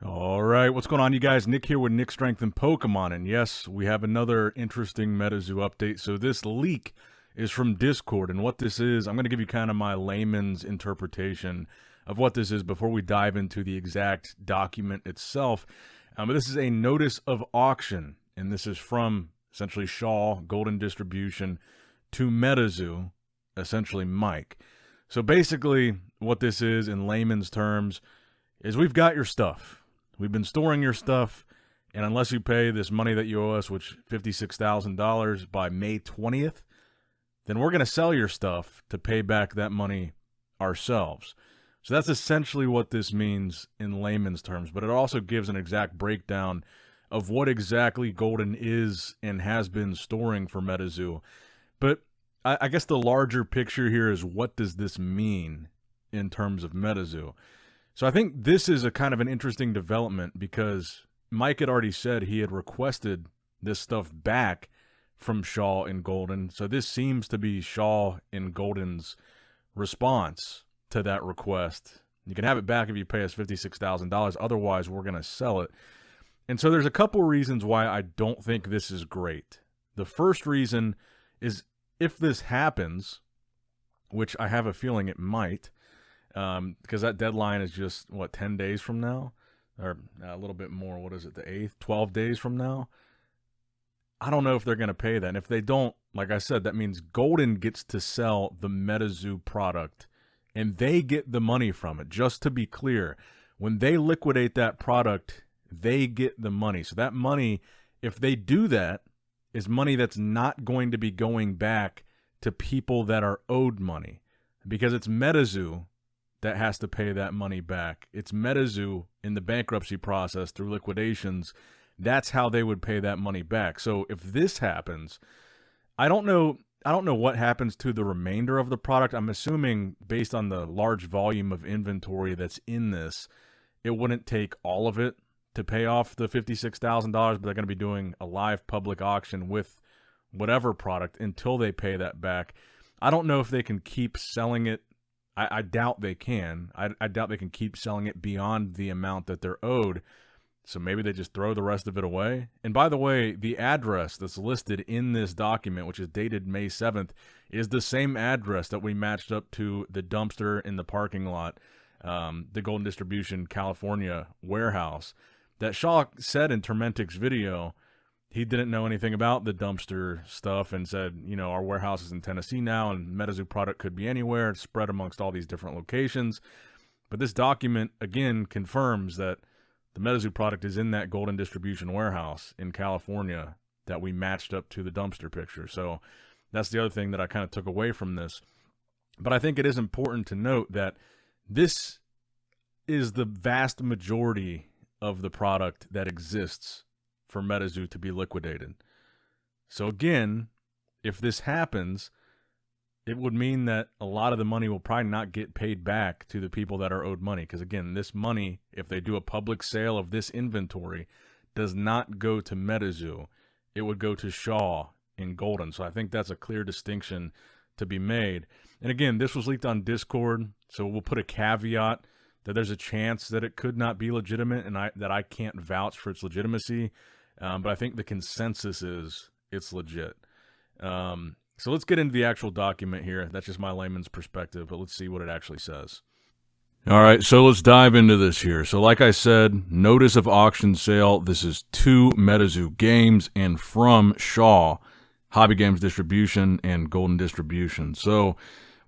All right, what's going on, you guys? Nick here with Nick Strength and Pokemon, and yes, we have another interesting Metazoo update. So this leak is from Discord, and what this is, I'm going to give you kind of my layman's interpretation of what this is before we dive into the exact document itself. But this is a notice of auction, and this is from essentially Shaw Golden Distribution to Metazoo, essentially Mike. So basically, what this is in layman's terms is we've got your stuff. We've been storing your stuff, and unless you pay this money that you owe us, which $56,000 by May 20th, then we're going to sell your stuff to pay back that money ourselves. So that's essentially what this means in layman's terms, but it also gives an exact breakdown of what exactly Golden is and has been storing for Metazoo. But I guess the larger picture here is, what does this mean in terms of Metazoo? So I think this is a kind of an interesting development because Mike had already said he had requested this stuff back from Shaw and Golden. So this seems to be Shaw and Golden's response to that request. You can have it back if you pay us $56,000. Otherwise, we're going to sell it. And so there's a couple reasons why I don't think this is great. The first reason is, if this happens, which I have a feeling it might, because that deadline is just, 10 days from now? Or a little bit more, what is it, the 8th? 12 days from now? I don't know if they're going to pay that. And if they don't, like I said, that means Golden gets to sell the Metazoo product, and they get the money from it. Just to be clear, when they liquidate that product, they get the money. So that money, if they do that, is money that's not going to be going back to people that are owed money, because it's Metazoo that has to pay that money back. It's Metazoo in the bankruptcy process through liquidations. That's how they would pay that money back. So if this happens, I don't know what happens to the remainder of the product. I'm assuming, based on the large volume of inventory that's in this, it wouldn't take all of it to pay off the $56,000, but they're going to be doing a live public auction with whatever product until they pay that back. I don't know if they can keep selling it. I doubt they can. I doubt they can keep selling it beyond the amount that they're owed. So maybe they just throw the rest of it away. And by the way, the address that's listed in this document, which is dated May 7th, is the same address that we matched up to the dumpster in the parking lot, the Golden Distribution California warehouse. That Shaw said in Tormentic's video, he didn't know anything about the dumpster stuff and said, our warehouse is in Tennessee now and Metazoo product could be anywhere. It's spread amongst all these different locations. But this document, again, confirms that the Metazoo product is in that Golden Distribution warehouse in California that we matched up to the dumpster picture. So that's the other thing that I kind of took away from this. But I think it is important to note that this is the vast majority of the product that exists for Metazoo to be liquidated. So again, if this happens, it would mean that a lot of the money will probably not get paid back to the people that are owed money. Because again, this money, if they do a public sale of this inventory, does not go to Metazoo. It would go to Shaw and Golden. So I think that's a clear distinction to be made. And again, this was leaked on Discord, so we'll put a caveat that there's a chance that it could not be legitimate, and that I can't vouch for its legitimacy. But I think the consensus is it's legit. So let's get into the actual document here. That's just my layman's perspective, but let's see what it actually says. All right, so let's dive into this here. So like I said, notice of auction sale. This is to Metazoo Games and from Shaw, Hobby Games Distribution and Golden Distribution. So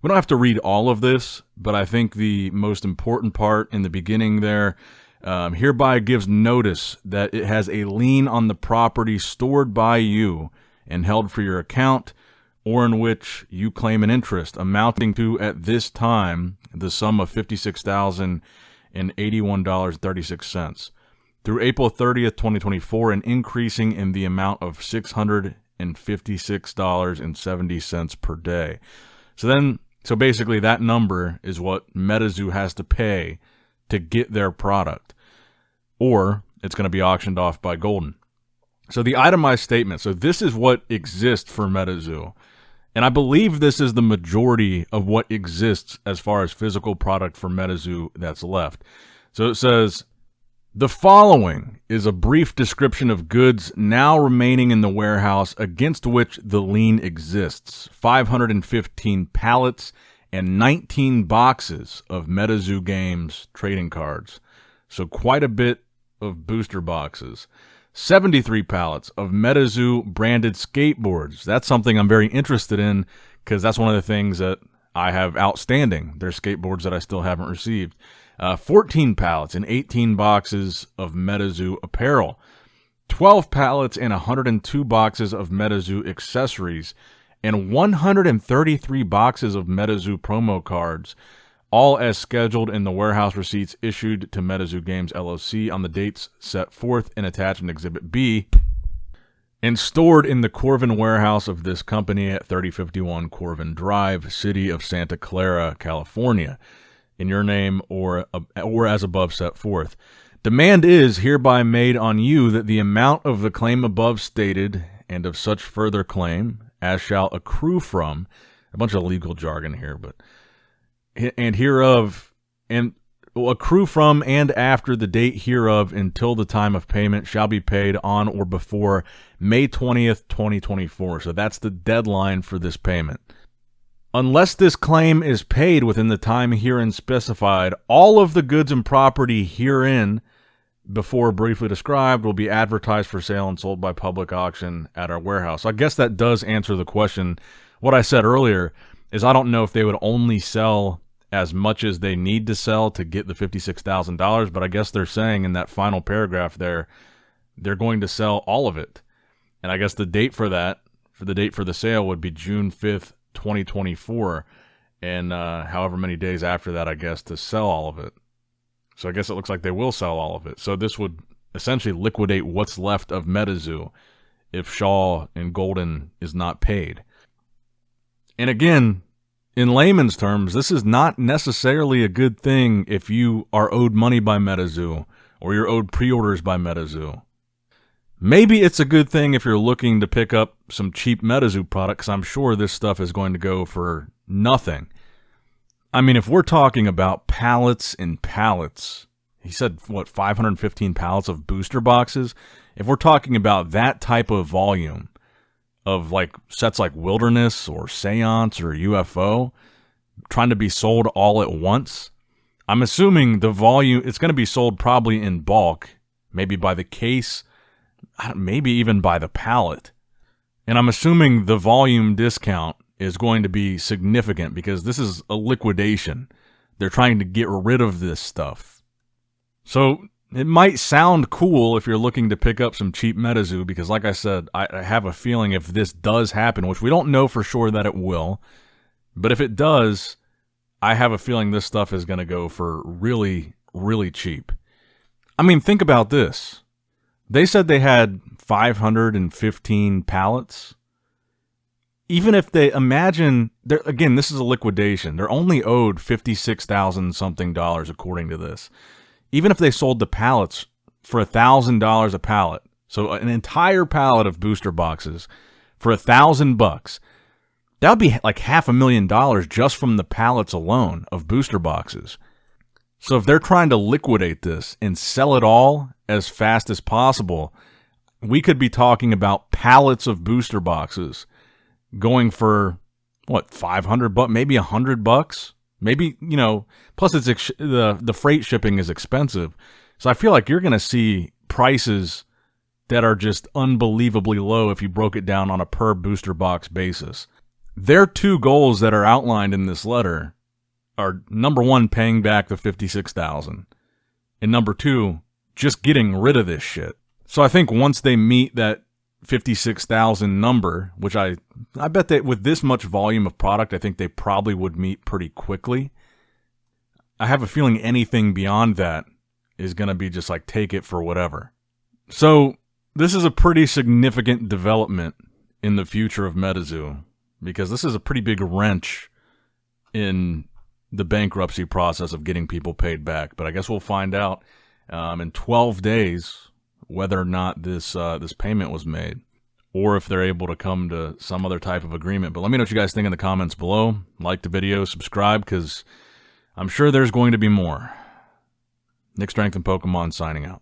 we don't have to read all of this, but I think the most important part in the beginning there, hereby gives notice that it has a lien on the property stored by you and held for your account, or in which you claim an interest, amounting to, at this time, the sum of $56,081.36, through April 30th, 2024, and increasing in the amount of $656.70 per day. So basically that number is what Metazoo has to pay to get their product, or it's going to be auctioned off by Golden. So the itemized statement, so this is what exists for Metazoo, and I believe this is the majority of what exists as far as physical product for Metazoo that's left. So it says, The following is a brief description of goods now remaining in the warehouse against which the lien exists. 515 pallets and 19 boxes of Metazoo Games trading cards. So quite a bit of booster boxes. 73 pallets of Metazoo branded skateboards. That's something I'm very interested in because that's one of the things that I have outstanding. There's skateboards that I still haven't received. 14 pallets and 18 boxes of Metazoo apparel. 12 pallets and 102 boxes of Metazoo accessories. And 133 boxes of Metazoo promo cards, all as scheduled in the warehouse receipts issued to Metazoo Games LLC on the dates set forth in Attachment Exhibit B, and stored in the Corvin warehouse of this company at 3051 Corvin Drive, City of Santa Clara, California, in your name or as above set forth. Demand is hereby made on you that the amount of the claim above stated and of such further claim as shall accrue from, a bunch of legal jargon here, but and hereof, and accrue from and after the date hereof until the time of payment shall be paid on or before May 20th, 2024. So that's the deadline for this payment. Unless this claim is paid within the time herein specified, all of the goods and property herein before briefly described will be advertised for sale and sold by public auction at our warehouse. I guess that does answer the question. What I said earlier is I don't know if they would only sell as much as they need to sell to get the $56,000, but I guess they're saying in that final paragraph there, they're going to sell all of it. And I guess the date for that, for the date for the sale would be June 5th, 2024, and however many days after that, I guess, to sell all of it. So I guess it looks like they will sell all of it. So this would essentially liquidate what's left of Metazoo if Shaw and Golden is not paid. And again, in layman's terms, this is not necessarily a good thing if you are owed money by Metazoo or you're owed pre-orders by Metazoo. Maybe it's a good thing if you're looking to pick up some cheap Metazoo products. I'm sure this stuff is going to go for nothing. I mean, if we're talking about pallets and pallets, he said, what, 515 pallets of booster boxes? If we're talking about that type of volume of like sets like Wilderness or Seance or UFO trying to be sold all at once, I'm assuming the volume, it's going to be sold probably in bulk, maybe by the case, maybe even by the pallet. And I'm assuming the volume discount is going to be significant because this is a liquidation. They're trying to get rid of this stuff. So it might sound cool if you're looking to pick up some cheap Metazoo because, like I said, I have a feeling if this does happen, which we don't know for sure that it will, but if it does, I have a feeling this stuff is going to go for really, really cheap. I mean, think about this. They said they had 515 pallets. Even if they imagine, again, this is a liquidation. They're only owed $56,000 something according to this. Even if they sold the pallets for $1,000 a pallet, so an entire pallet of booster boxes for $1,000, that would be like $500,000 just from the pallets alone of booster boxes. So if they're trying to liquidate this and sell it all as fast as possible, we could be talking about pallets of booster boxes going for what, $500, maybe $100, maybe, you know, plus it's the freight shipping is expensive. So I feel like you're going to see prices that are just unbelievably low if you broke it down on a per booster box basis. Their two goals that are outlined in this letter are, number one, paying back the $56,000, and number two, just getting rid of this shit. So I think once they meet that 56,000 number, which I bet that with this much volume of product, I think they probably would meet pretty quickly. I have a feeling anything beyond that is going to be just like, take it for whatever. So this is a pretty significant development in the future of Metazoo, because this is a pretty big wrench in the bankruptcy process of getting people paid back. But I guess we'll find out in 12 days whether or not this payment was made, or if they're able to come to some other type of agreement. But let me know what you guys think in the comments below. Like the video, subscribe, because I'm sure there's going to be more. Nick Strength and Pokemon signing out.